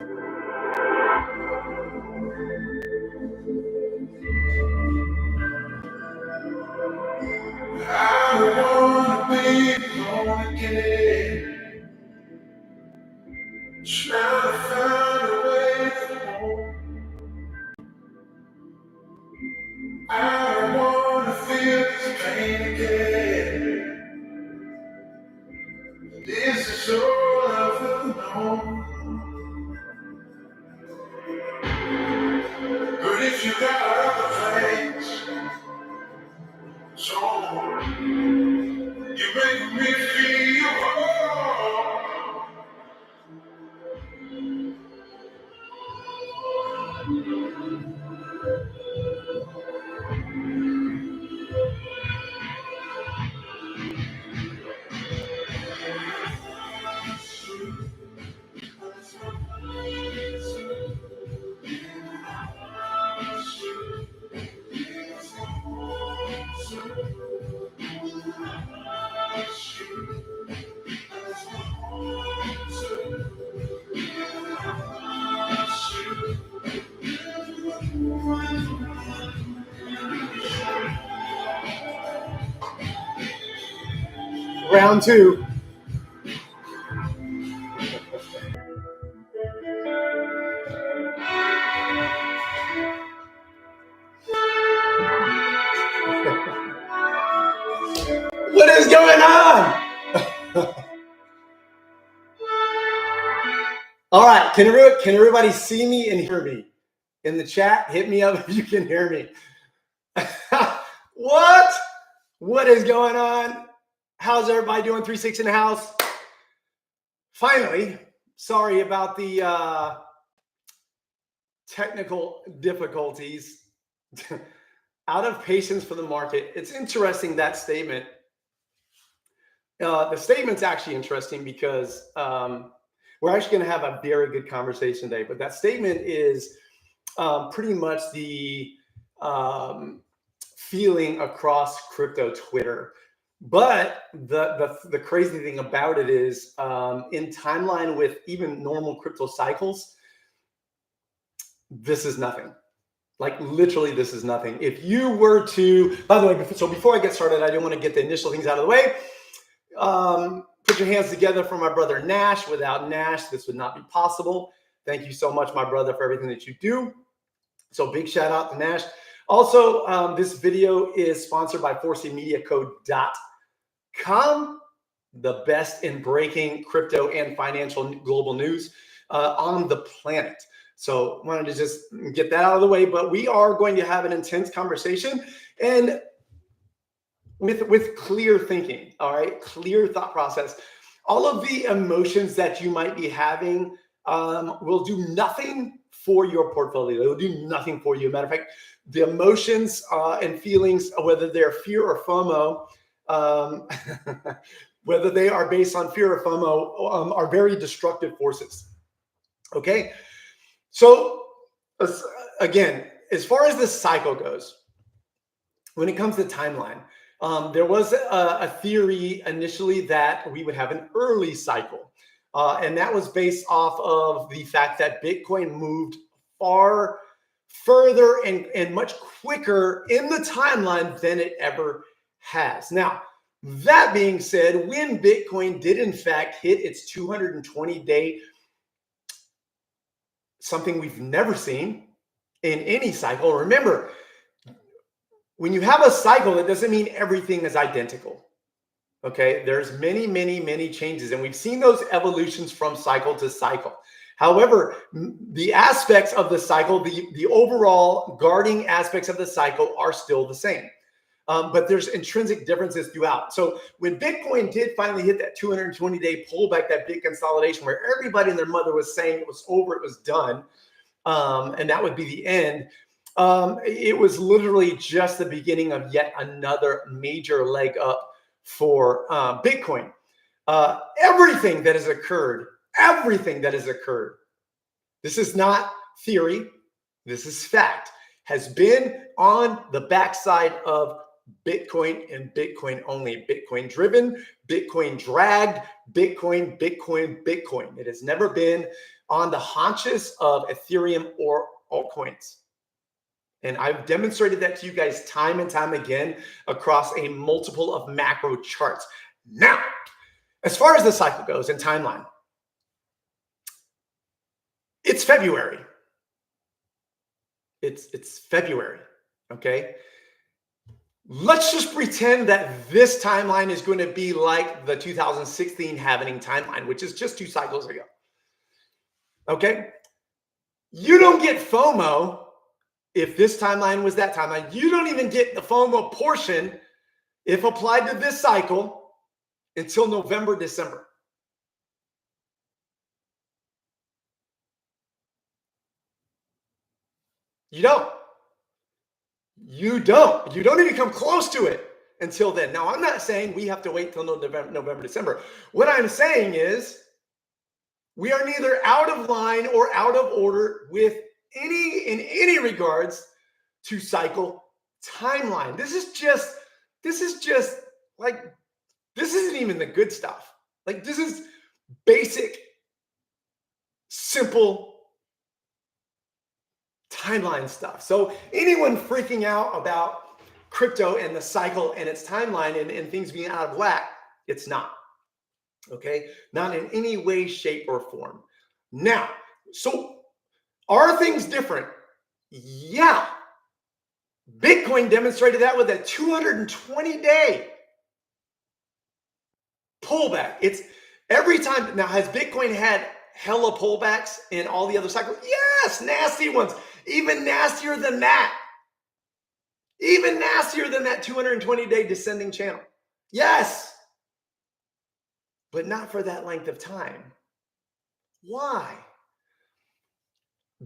wanna be born again, trying to find a way home. I don't wanna feel this pain again. This is all I've ever known. But if you got other plans, so you make me feel whole. Round two. What is going on? All right, can everybody see me and hear me? In the chat, hit me up if you can hear me. What is going on? How's everybody doing? 3-6 in the house. Finally, sorry about the technical difficulties. Out of patience for the market. It's interesting, that statement. The statement's actually interesting because we're actually going to have a very good conversation today. But that statement is pretty much the feeling across crypto Twitter. But the crazy thing about it is in timeline with even normal crypto cycles, this is nothing. Like literally, this is nothing. If you were to, by the way, so before I get started, I do want to get the initial things out of the way. Put your hands together for my brother Nash. Without Nash, this would not be possible. Thank you so much, my brother, for everything that you do. So big shout out to Nash. Also, this video is sponsored by 4cmediacode.com, the best in breaking crypto and financial global news on the planet. So wanted to just get that out of the way, but we are going to have an intense conversation and with clear thinking, all right? Clear thought process. All of the emotions that you might be having will do nothing for your portfolio. They will do nothing for you. Matter of fact, the emotions and feelings, whether they're fear or FOMO, whether they are based on fear or FOMO, are very destructive forces, okay? So again, as far as this cycle goes, when it comes to timeline, there was a theory initially that we would have an early cycle. And that was based off of the fact that Bitcoin moved far further and much quicker in the timeline than it ever has. Now, that being said, when Bitcoin did in fact hit its 220-day, something we've never seen in any cycle. Remember, when you have a cycle, it doesn't mean everything is identical. Okay, there's many, many, many changes, and we've seen those evolutions from cycle to cycle. However, the aspects of the cycle, the overall guarding aspects of the cycle are still the same. But there's intrinsic differences throughout. So when Bitcoin did finally hit that 220-day pullback, that big consolidation where everybody and their mother was saying it was over, it was done, and that would be the end, it was literally just the beginning of yet another major leg up for Bitcoin. Everything that has occurred, this is not theory, this is fact, has been on the backside of Bitcoin and Bitcoin only. Bitcoin driven, Bitcoin dragged, Bitcoin. It has never been on the haunches of Ethereum or altcoins. And I've demonstrated that to you guys time and time again across a multiple of macro charts. Now, as far as the cycle goes and timeline, it's February. It's February, okay? Let's just pretend that this timeline is going to be like the 2016 halvening timeline, which is just 2 cycles ago. Okay? You don't get FOMO if this timeline was that timeline. You don't even get the FOMO portion if applied to this cycle until November, December. You don't. You don't. You don't even come close to it until then. Now, I'm not saying we have to wait till November, December. What I'm saying is we are neither out of line or out of order with in any regards to cycle timeline. This is just like, this isn't even the good stuff. Like, this is basic, simple timeline stuff. So anyone freaking out about crypto and the cycle and its timeline and things being out of whack, it's not. Okay? Not in any way, shape, or form. Now, so are things different? Yeah. Bitcoin demonstrated that with a 220-day pullback. It's every time. Now, has Bitcoin had hella pullbacks in all the other cycles? Yes, nasty ones. Even nastier than that. Even nastier than that 220-day descending channel. Yes. But not for that length of time. Why?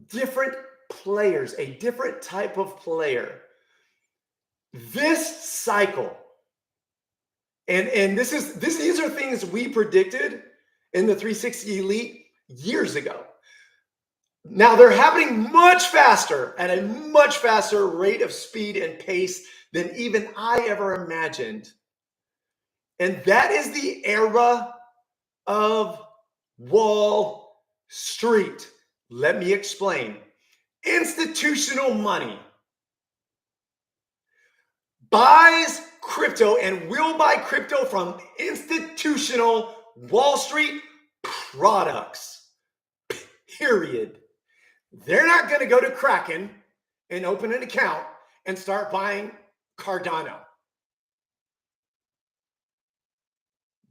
Different players, a different type of player. This cycle, and these are things we predicted in the 360 Elite years ago. Now they're happening much faster, at a much faster rate of speed and pace than even I ever imagined. And that is the era of Wall Street. Let me explain. Institutional money buys crypto and will buy crypto from institutional Wall Street products. Period. They're not going to go to Kraken and open an account and start buying Cardano.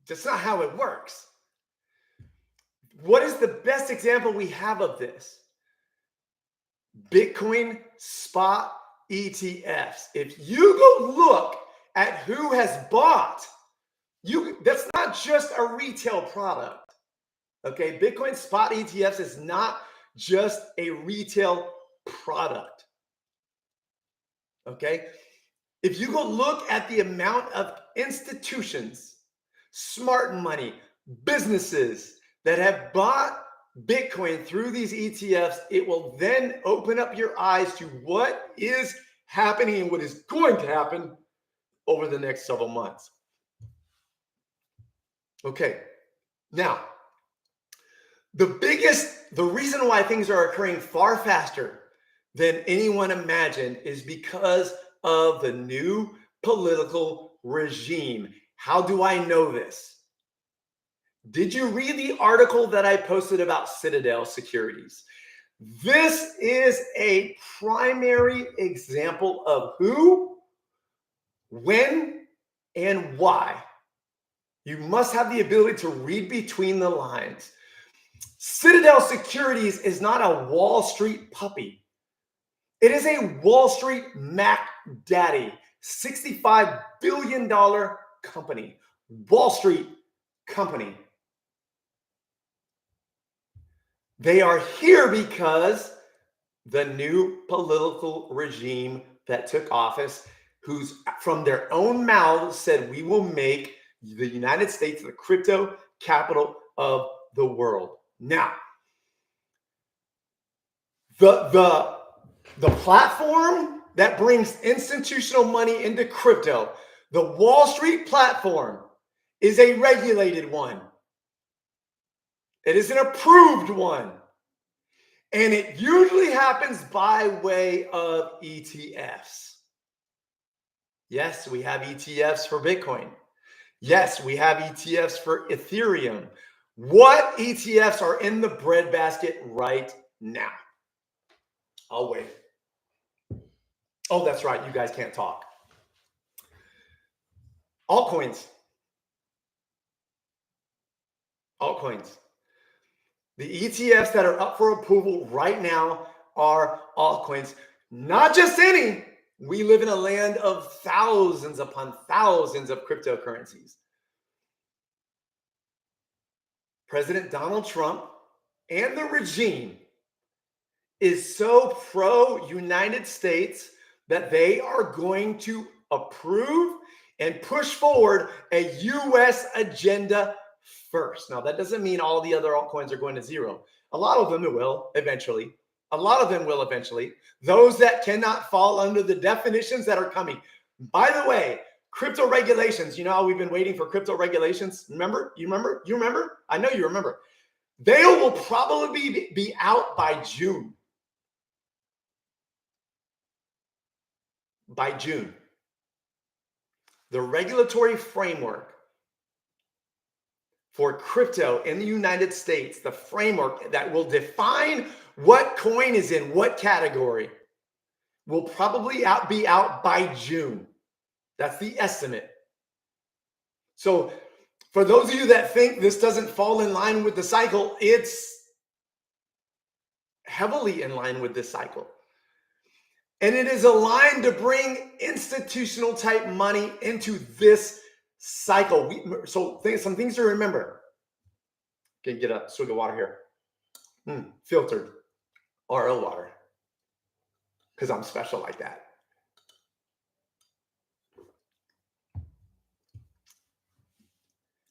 That's not how it works. What is the best example we have of this? Bitcoin spot ETFs. If you go look at who has bought, that's not just a retail product. Okay, Bitcoin spot ETFs is not just a retail product. Okay, if you go look at the amount of institutions, smart money, businesses that have bought Bitcoin through these ETFs, it will then open up your eyes to what is happening and what is going to happen over the next several months. Okay, now, the reason why things are occurring far faster than anyone imagined is because of the new political regime. How do I know this? Did you read the article that I posted about Citadel Securities? This is a primary example of who, when, and why. You must have the ability to read between the lines. Citadel Securities is not a Wall Street puppy. It is a Wall Street Mac Daddy, $65 billion company, Wall Street company. They are here because the new political regime that took office, who's from their own mouths said, we will make the United States the crypto capital of the world. Now, the platform that brings institutional money into crypto, the Wall Street platform, is a regulated one. It is an approved one. And it usually happens by way of ETFs. Yes, we have ETFs for Bitcoin. Yes, we have ETFs for Ethereum. What ETFs are in the breadbasket right now? I'll wait. Oh, that's right. You guys can't talk. Altcoins. Altcoins. The ETFs that are up for approval right now are altcoins. Not just any. We live in a land of thousands upon thousands of cryptocurrencies. President Donald Trump and the regime is so pro-United States that they are going to approve and push forward a U.S. agenda first. Now, that doesn't mean all the other altcoins are going to zero. A lot of them will eventually. A lot of them will eventually. Those that cannot fall under the definitions that are coming. By the way, crypto regulations, you know how we've been waiting for crypto regulations? Remember? You remember? You remember? I know you remember. They will probably be out by June. By June. The regulatory framework for crypto in the United States, the framework that will define what coin is in what category, will probably be out by June. That's the estimate. So for those of you that think this doesn't fall in line with the cycle, it's heavily in line with this cycle. And it is aligned to bring institutional type money into this cycle. Some things to remember. Can get a swig of water here. Filtered RO water. Because I'm special like that.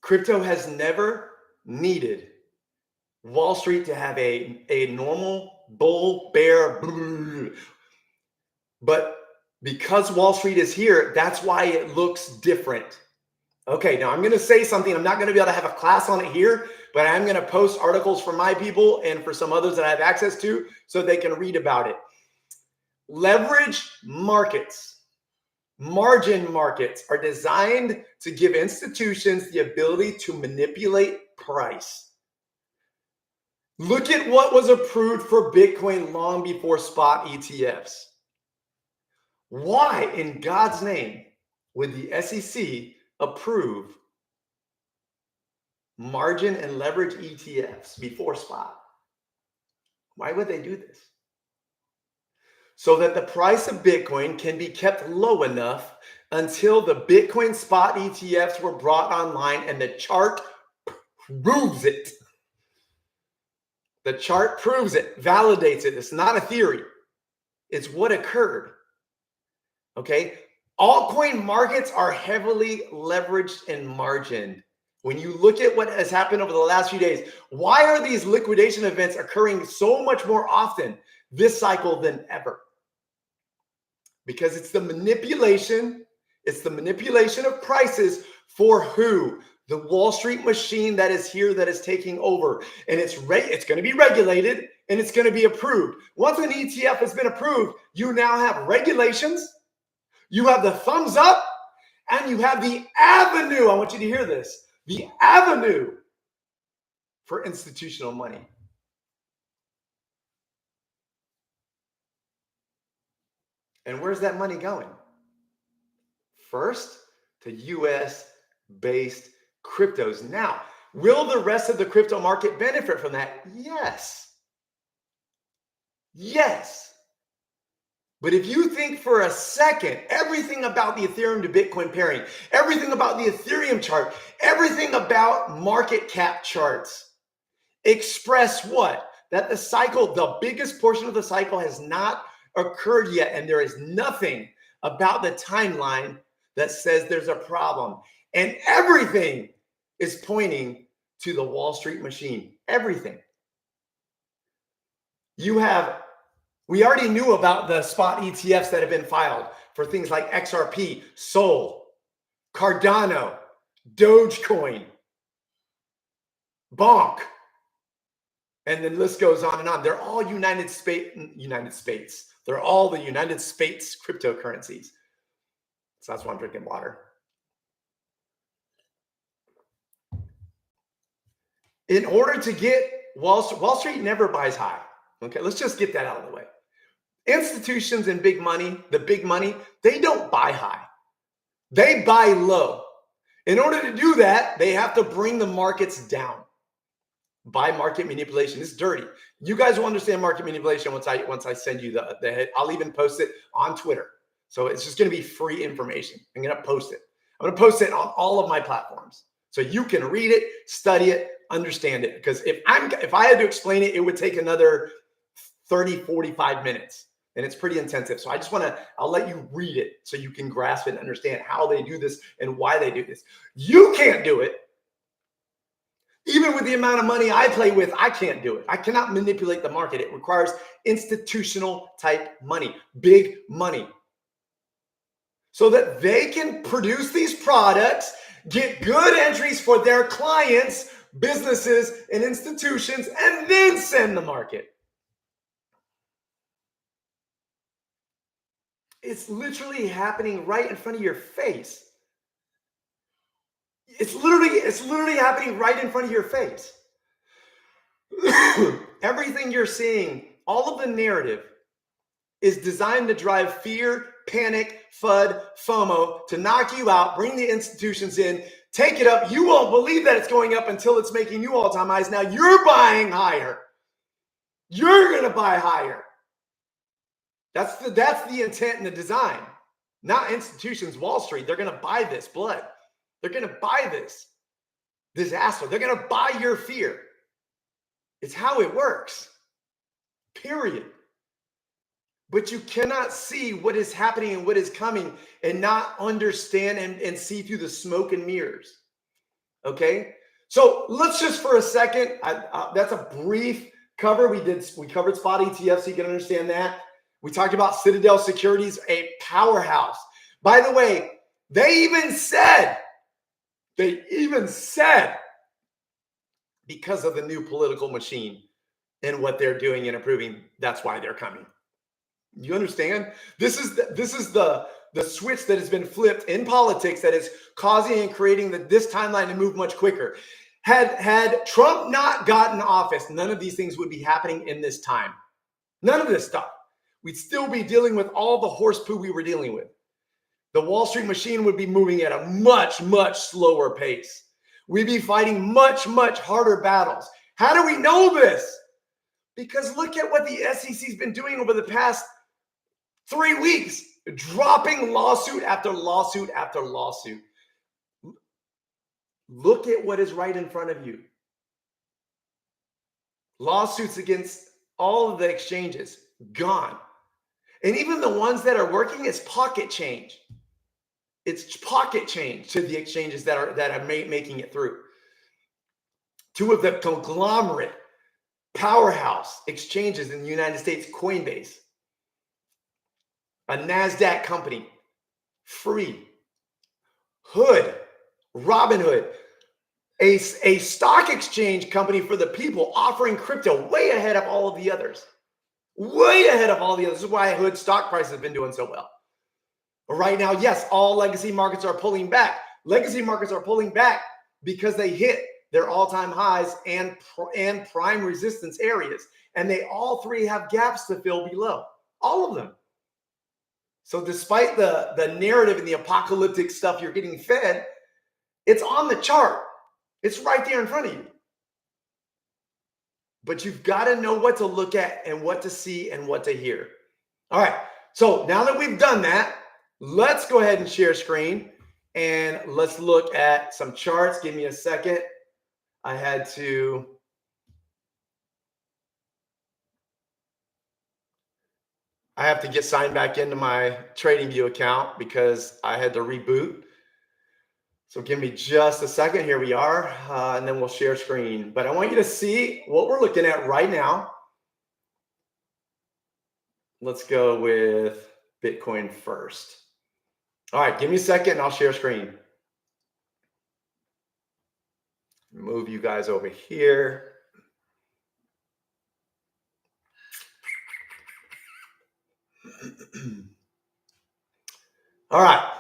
Crypto has never needed Wall Street to have a normal bull, bear, but because Wall Street is here, that's why it looks different. Okay, now I'm going to say something. I'm not going to be able to have a class on it here, but I'm going to post articles for my people and for some others that I have access to so they can read about it. Leverage markets, margin markets are designed to give institutions the ability to manipulate price. Look at what was approved for Bitcoin long before spot ETFs. Why in God's name would the SEC approve margin and leverage ETFs before spot? Why would they do this? So that the price of Bitcoin can be kept low enough until the Bitcoin spot ETFs were brought online, and the chart proves it. The chart proves it, validates it. It's not a theory. It's what occurred. Okay? Altcoin markets are heavily leveraged and margined. When you look at what has happened over the last few days, why are these liquidation events occurring so much more often this cycle than ever? Because it's the manipulation. It's the manipulation of prices for who? The Wall Street machine that is here, that is taking over. And it's going to be regulated and it's going to be approved. Once an ETF has been approved, you now have regulations, you have the thumbs up, and you have the avenue. I want you to hear this. The avenue for institutional money. And where's that money going? First, to US-based cryptos. Now, will the rest of the crypto market benefit from that? Yes. Yes. But if you think for a second, everything about the Ethereum to Bitcoin pairing, everything about the Ethereum chart, everything about market cap charts express what? That the cycle, the biggest portion of the cycle has not occurred yet. And there is nothing about the timeline that says there's a problem. And everything is pointing to the Wall Street machine. Everything. We already knew about the spot ETFs that have been filed for things like XRP, Sol, Cardano, Dogecoin, Bonk, And the list goes on and on. They're all United States. They're all the United States cryptocurrencies. So that's why I'm drinking water. In order to get Wall Street never buys high. Okay, let's just get that out of the way. Institutions and big money, the big money, they don't buy high. They buy low. In order to do that, they have to bring the markets down by market manipulation. It's dirty. You guys will understand market manipulation once I send you the head. I'll even post it on Twitter. So it's just going to be free information. I'm going to post it. I'm going to post it on all of my platforms. So you can read it, study it, understand it. Because if I had to explain it, it would take another 30, 45 minutes. And it's pretty intensive. So I'll let you read it so you can grasp it and understand how they do this and why they do this. You can't do it. Even with the amount of money I play with, I can't do it. I cannot manipulate the market. It requires institutional type money, big money, so that they can produce these products, get good entries for their clients, businesses, and institutions, and then send the market. It's literally happening right in front of your face. It's literally happening right in front of your face. Everything you're seeing, all of the narrative is designed to drive fear, panic, FUD, FOMO, to knock you out, bring the institutions in, take it up. You won't believe that it's going up until it's making new all-time highs. Now you're buying higher. You're going to buy higher. That's the intent and the design. Not institutions, Wall Street. They're going to buy this blood. They're going to buy this disaster. They're going to buy your fear. It's how it works. Period. But you cannot see what is happening and what is coming and not understand and see through the smoke and mirrors. Okay? So let's just for a second, that's a brief cover. We covered spot ETF, so you can understand that. We talked about Citadel Securities, a powerhouse. By the way, they even said, because of the new political machine and what they're doing and approving, that's why they're coming. You understand? This is the switch that has been flipped in politics that is causing and creating this timeline to move much quicker. Had Trump not gotten office, none of these things would be happening in this time. None of this stuff. We'd still be dealing with all the horse poo we were dealing with. The Wall Street machine would be moving at a much, much slower pace. We'd be fighting much, much harder battles. How do we know this? Because look at what the SEC's been doing over the past 3 weeks, dropping lawsuit after lawsuit after lawsuit. Look at what is right in front of you. Lawsuits against all of the exchanges, gone. And even the ones that are working, it's pocket change. It's pocket change to the exchanges that are making it through. Two of the conglomerate powerhouse exchanges in the United States, Coinbase, a NASDAQ company, Free, Hood, Robinhood, a stock exchange company for the people offering crypto way ahead of all of the others. Way ahead of all the others. This is why Hood stock price has been doing so well. Right now, yes, all legacy markets are pulling back. Legacy markets are pulling back because they hit their all-time highs and prime resistance areas. And they all three have gaps to fill below. All of them. So despite the narrative and the apocalyptic stuff you're getting fed, it's on the chart. It's right there in front of you. But you've got to know what to look at and what to see and what to hear. All right. So now that we've done that, let's go ahead and share screen and let's look at some charts. Give me a second. I had to get signed back into my TradingView account because I had to reboot. So give me just a second. Here we are. And then we'll share screen. But I want you to see what we're looking at right now. Let's go with Bitcoin first. All right, give me a second and I'll share screen. Move you guys over here. All right.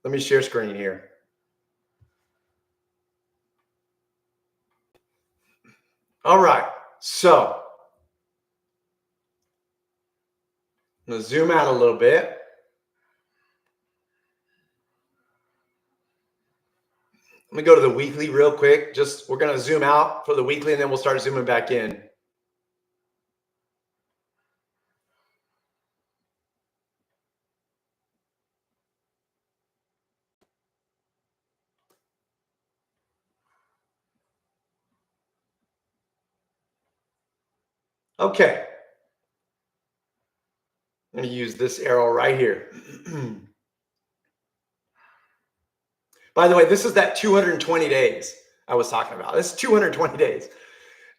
Let me share screen here. All right. So I'm going to zoom out a little bit. Let me go to the weekly real quick. We're going to zoom out for the weekly and then we'll start zooming back in. Okay. I'm going to use this arrow right here. By the way, this is that 220 days I was talking about. This is 220 days.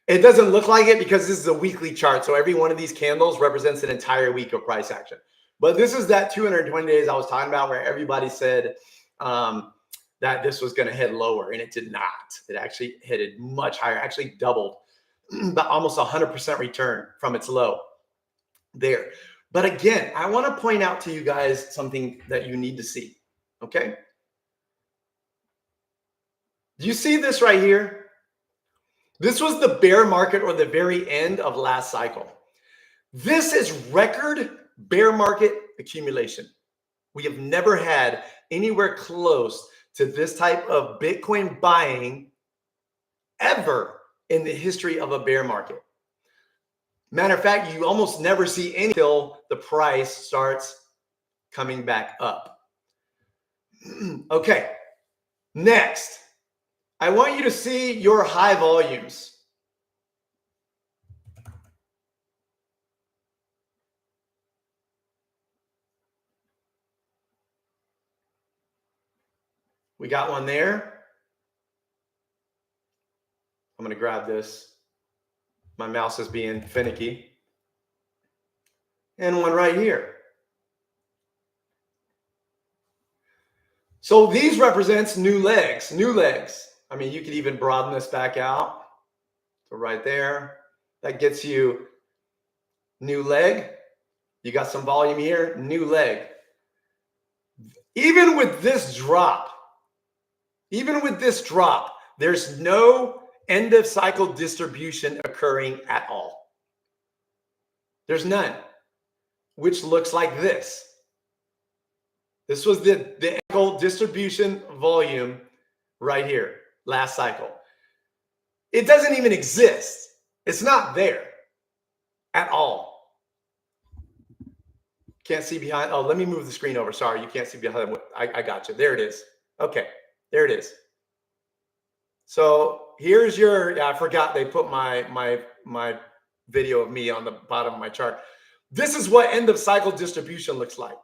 It doesn't look like it because this is a weekly chart. So every one of these candles represents an entire week of price action. But this is that 220 days I was talking about where everybody said that this was going to head lower, and it did not. It actually headed much higher, actually doubled, but almost 100% return from its low there. But again, I want to point out to you guys something that you need to see, okay? Do you see this right here? This was the bear market or the very end of last cycle. This is record bear market accumulation. We have never had anywhere close to this type of Bitcoin buying ever in the history of a bear market. Matter of fact, you almost never see any until the price starts coming back up. Okay, next, I want you to see your high volumes. We got one there. I'm going to grab this. My mouse is being finicky. And one right here. So these represents new legs, new legs. I mean, you could even broaden this back out. So right there, that gets you new leg. You got some volume here, new leg. Even with this drop, there's no end of cycle distribution occurring at all. There's none, which looks like this. This was the distribution volume right here, last cycle. It doesn't even exist. It's not there at all. Can't see behind. Oh, let me move the screen over. Sorry, you can't see behind. I got you. There it is. Okay, there it is. So here's your, I forgot they put my video of me on the bottom of my chart. This is what end of cycle distribution looks like.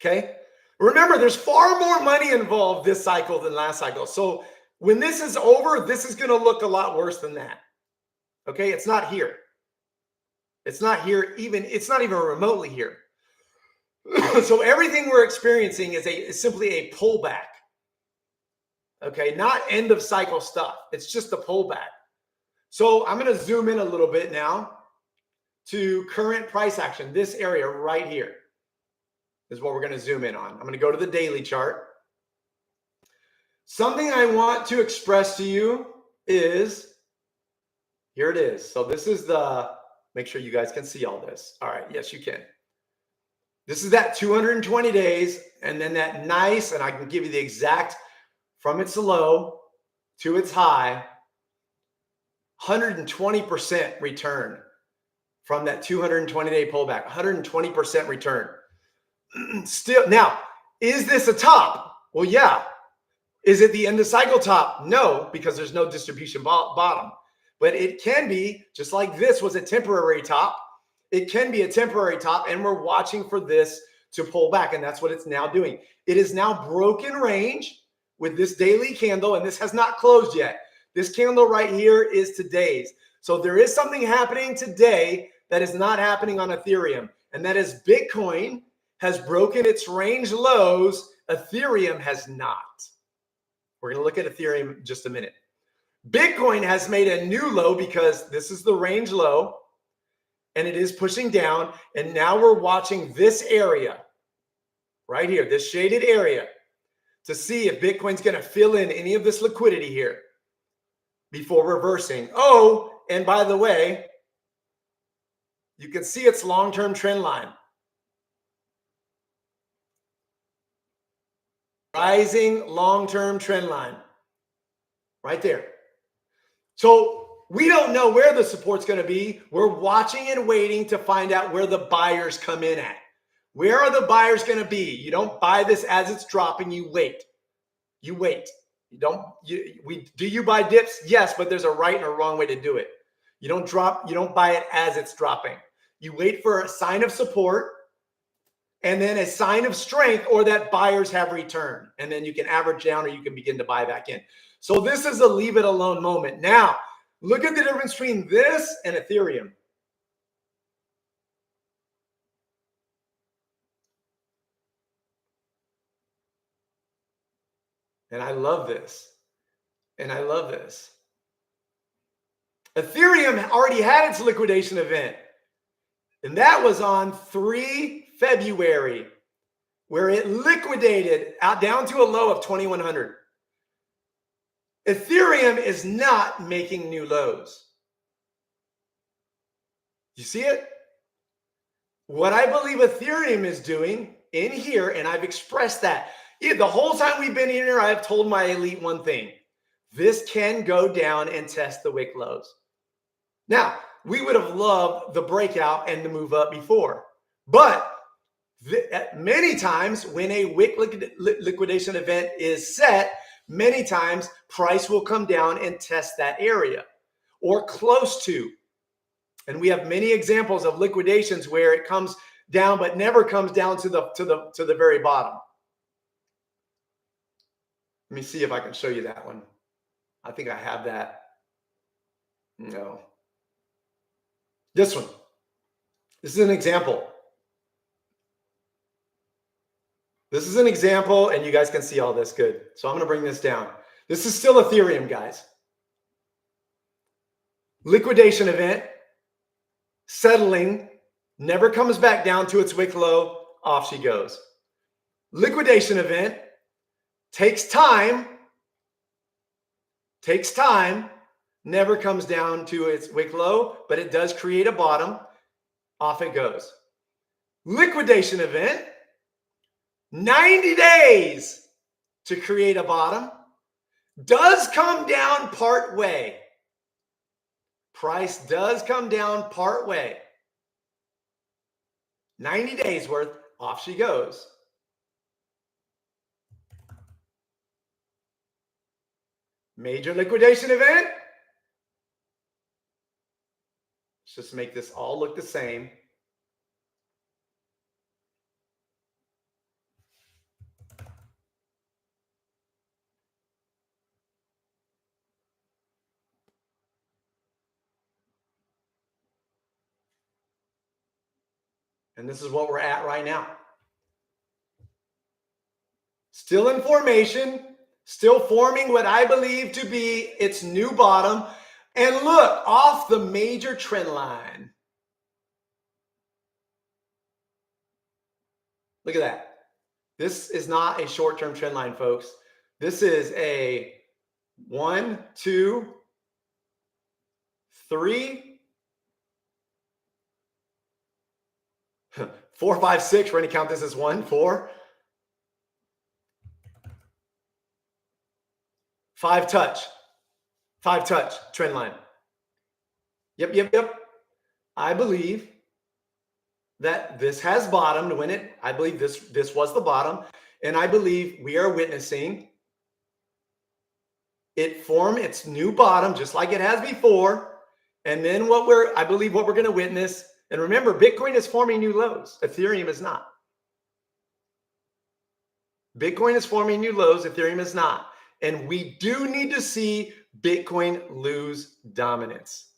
Okay. Remember, there's far more money involved this cycle than last cycle. So when this is over, this is going to look a lot worse than that. Okay. It's not here. It's not here. It's not even remotely here. So everything we're experiencing is simply a pullback. Okay. Not end of cycle stuff. It's just a pullback. So I'm going to zoom in a little bit now to current price action. This area right here is what we're going to zoom in on. I'm going to go to the daily chart. Something I want to express to you is, here it is. So this is make sure you guys can see all this. All right. Yes, you can. This is that 220 days. And then that nice, and I can give you the exact from its low to its high, 120% return from that 220-day pullback, 120% return. Still, now, is this a top? Well, yeah. Is it the end of cycle top? No, because there's no distribution bottom. But it can be, just like this was a temporary top, it can be a temporary top, and we're watching for this to pull back, and that's what it's now doing. It is now broken range with this daily candle, and this has not closed yet. This candle right here is today's. So there is something happening today that is not happening on Ethereum, and that is Bitcoin has broken its range lows. Ethereum has not. We're going to look at Ethereum in just a minute. Bitcoin has made a new low because this is the range low and it is pushing down. And now we're watching this area right here, this shaded area, to see if Bitcoin's going to fill in any of this liquidity here before reversing. Oh, and by the way, you can see its long-term trend line. Rising long-term trend line right there. So we don't know where the support's going to be. We're watching and waiting to find out where the buyers come in at. Where are the buyers going to be? You don't buy this as it's dropping. You wait. You wait. You don't. Do you buy dips? Yes, but there's a right and a wrong way to do it. You don't drop. You don't buy it as it's dropping. You wait for a sign of support, and then a sign of strength, or that buyers have returned, and then you can average down, or you can begin to buy back in. So this is a leave it alone moment. Now, look at the difference between this and Ethereum. And I love this. And I love this. Ethereum already had its liquidation event. And that was on 3 February, where it liquidated out down to a low of 2,100. Ethereum is not making new lows. You see it? What I believe Ethereum is doing in here, and I've expressed that. The whole time we've been here, I've told my elite one thing. This can go down and test the wick lows. Now, we would have loved the breakout and the move up before. But many times when a wick liquidation event is set, many times price will come down and test that area or close to. And we have many examples of liquidations where it comes down but never comes down to the very bottom. Let me see if I can show you that one. I think I have that. No. This one. This is an example. This is an example, and you guys can see all this good. So I'm going to bring this down. This is still Ethereum, guys. Liquidation event, settling, never comes back down to its wick low, off she goes. Liquidation event, takes time, never comes down to its wick low, but it does create a bottom, off it goes. Liquidation event, 90 days to create a bottom, does come down part way. Price does come down part way. 90 days worth, off she goes. Major liquidation event. Let's just make this all look the same. And this is what we're at right now. Still in formation, still forming what I believe to be its new bottom. And look, off the major trend line. Look at that. This is not a short-term trend line, folks. This is a 1, 2, 3, 4, 5, 6. We're going to count this as 1, 4, 5 touch. 5 touch trend line. Yep. I believe that this has bottomed when I believe this was the bottom. And I believe we are witnessing it form its new bottom just like it has before. And then I believe what we're going to witness. And remember, Bitcoin is forming new lows. Ethereum is not. Bitcoin is forming new lows. Ethereum is not. And we do need to see Bitcoin lose dominance.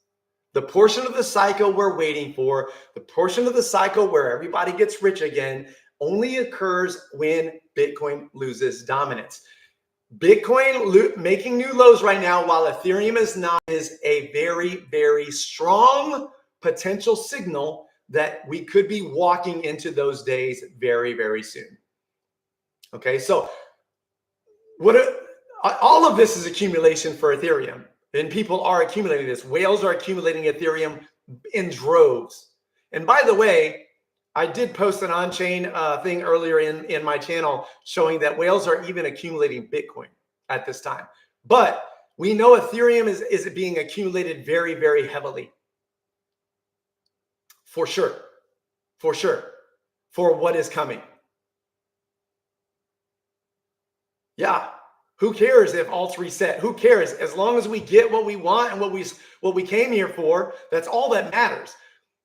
The portion of the cycle we're waiting for, the portion of the cycle where everybody gets rich again, only occurs when Bitcoin loses dominance. Bitcoin making new lows right now, while Ethereum is not, is a very, very strong potential signal that we could be walking into those days very, very soon. Okay, so all of this is accumulation for Ethereum, and people are accumulating this. Whales are accumulating Ethereum in droves. And by the way, I did post an on-chain thing earlier in my channel showing that whales are even accumulating Bitcoin at this time. But we know Ethereum is being accumulated very, very heavily. For sure. For sure. For what is coming. Yeah. Who cares if alts reset? Who cares? As long as we get what we want and what we came here for, that's all that matters.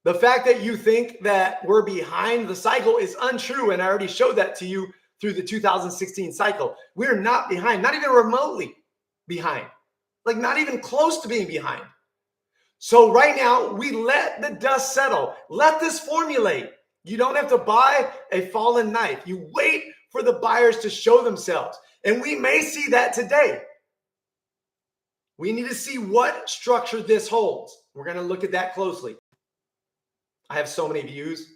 The fact that you think that we're behind the cycle is untrue, and I already showed that to you through the 2016 cycle. We're not behind, not even remotely behind, like not even close to being behind. So right now, we let the dust settle. Let this formulate. You don't have to buy a fallen knife. You wait for the buyers to show themselves. And we may see that today. We need to see what structure this holds. We're going to look at that closely. I have so many views.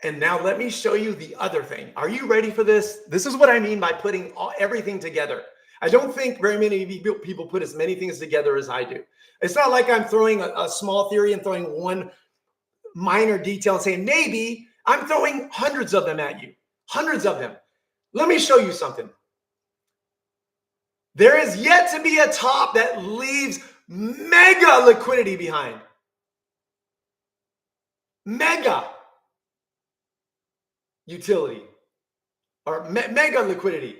And now let me show you the other thing. Are you ready for this? This is what I mean by putting everything together. I don't think very many people put as many things together as I do. It's not like I'm throwing a small theory and throwing one minor detail and saying, maybe. I'm throwing hundreds of them at you. Hundreds of them. Let me show you something. There is yet to be a top that leaves mega liquidity behind. Mega utility or mega liquidity.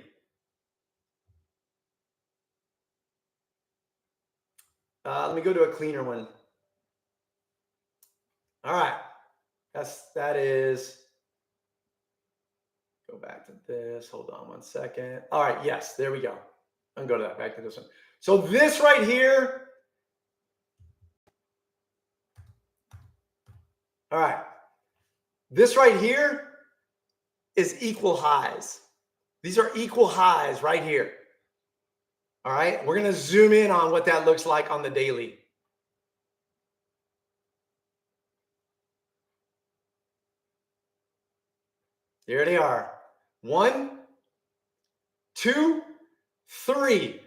Let me go to a cleaner one. All right. That is. Go back to this. Hold on one second. All right. Yes, there we go. I'm going to that. Back to this one. So this right here. All right. This right here is equal highs. These are equal highs right here. All right. We're going to zoom in on what that looks like on the daily. Here they are. 1, 2, 3.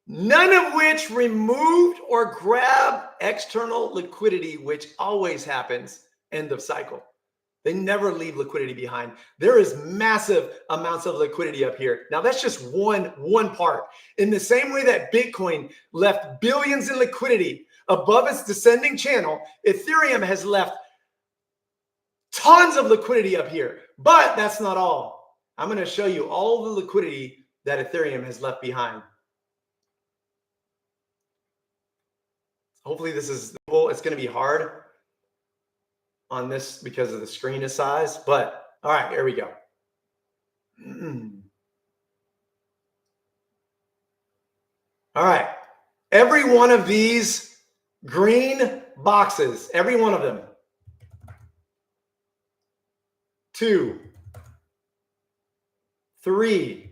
None of which removed or grabbed external liquidity, which always happens end of cycle. They never leave liquidity behind. There is massive amounts of liquidity up here. Now, that's just one part. In the same way that Bitcoin left billions in liquidity above its descending channel, Ethereum has left tons of liquidity up here. But that's not all. I'm going to show you all the liquidity that Ethereum has left behind. Hopefully this is cool. It's going to be hard on this because of the screen size, but all right, here we go. All right. Every one of these green boxes, every one of them. 2, 3,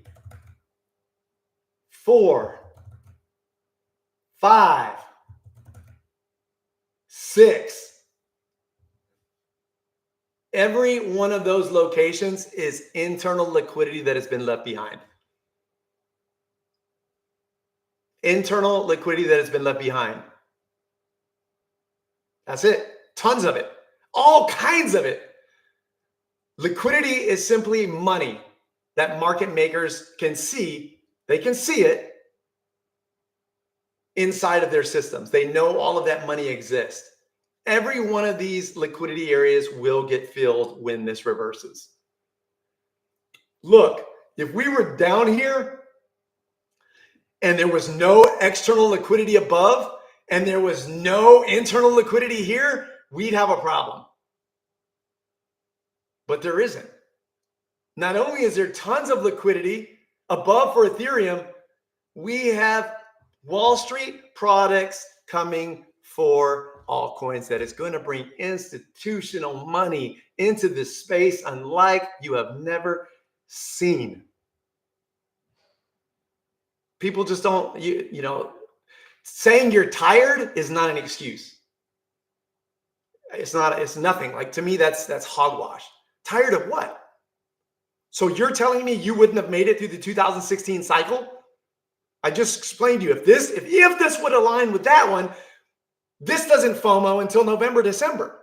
4, 5, 6. Every one of those locations is internal liquidity that has been left behind. Internal liquidity that has been left behind. That's it. Tons of it. All kinds of it. Liquidity is simply money that market makers can see. They can see it inside of their systems. They know all of that money exists. Every one of these liquidity areas will get filled when this reverses. Look, if we were down here and there was no external liquidity above and there was no internal liquidity here, we'd have a problem. But there isn't. Not only is there tons of liquidity above for Ethereum, we have Wall Street products coming for altcoins that is going to bring institutional money into this space unlike you have never seen. People just don't, you know, saying you're tired is not an excuse. It's not, it's nothing. Like, to me, that's hogwash. Tired of what? So you're telling me you wouldn't have made it through the 2016 cycle? I just explained to you, if this would align with that one, this doesn't FOMO until November, December.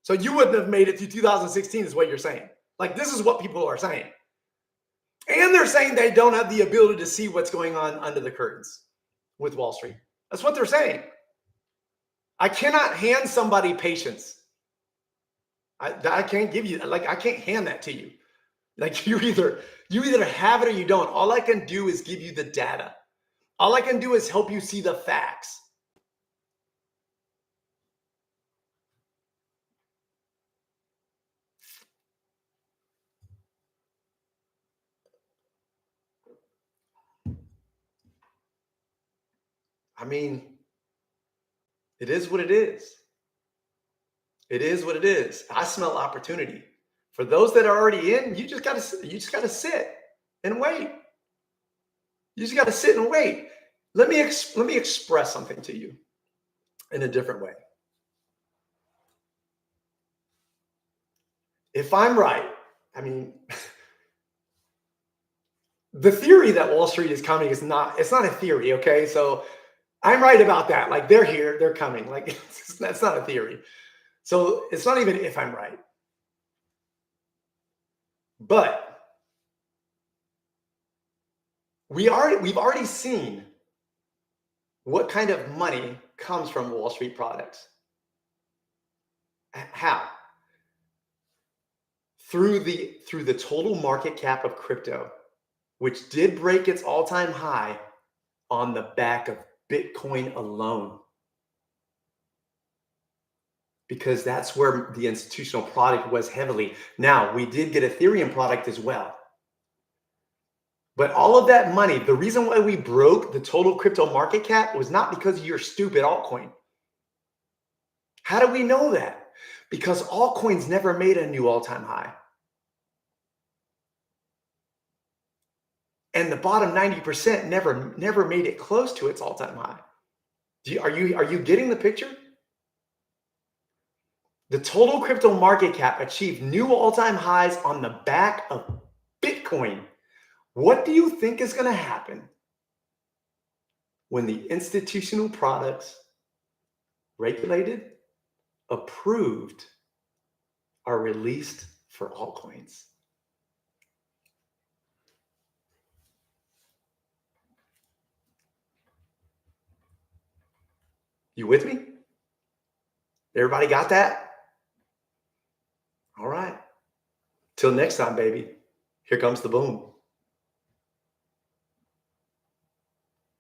So you wouldn't have made it through 2016 is what you're saying. Like, this is what people are saying. And they're saying they don't have the ability to see what's going on under the curtains with Wall Street. That's what they're saying. I cannot hand somebody patience. I can't give you, like, I can't hand that to you. Like, you either have it or you don't. All I can do is give you the data. All I can do is help you see the facts. I mean, it is what it is. It is what it is. I smell opportunity. For those that are already in, you just gotta sit and wait. You just gotta sit and wait. Let me express something to you in a different way. If I'm right, I mean, the theory that Wall Street is coming is not, it's not a theory, okay? So I'm right about that. Like, they're here, they're coming. Like, that's not a theory. So it's not even if I'm right. But we've already seen what kind of money comes from Wall Street products. How? Through the total market cap of crypto, which did break its all-time high on the back of Bitcoin alone. Because that's where the institutional product was heavily. Now, we did get Ethereum product as well. But all of that money, the reason why we broke the total crypto market cap was not because of your stupid altcoin. How do we know that? Because altcoins never made a new all-time high. And the bottom 90% never made it close to its all-time high. Are you getting the picture? The total crypto market cap achieved new all-time highs on the back of Bitcoin. What do you think is going to happen when the institutional products regulated, approved, are released for altcoins? You with me? Everybody got that? All right. Till next time, baby. Here comes the boom.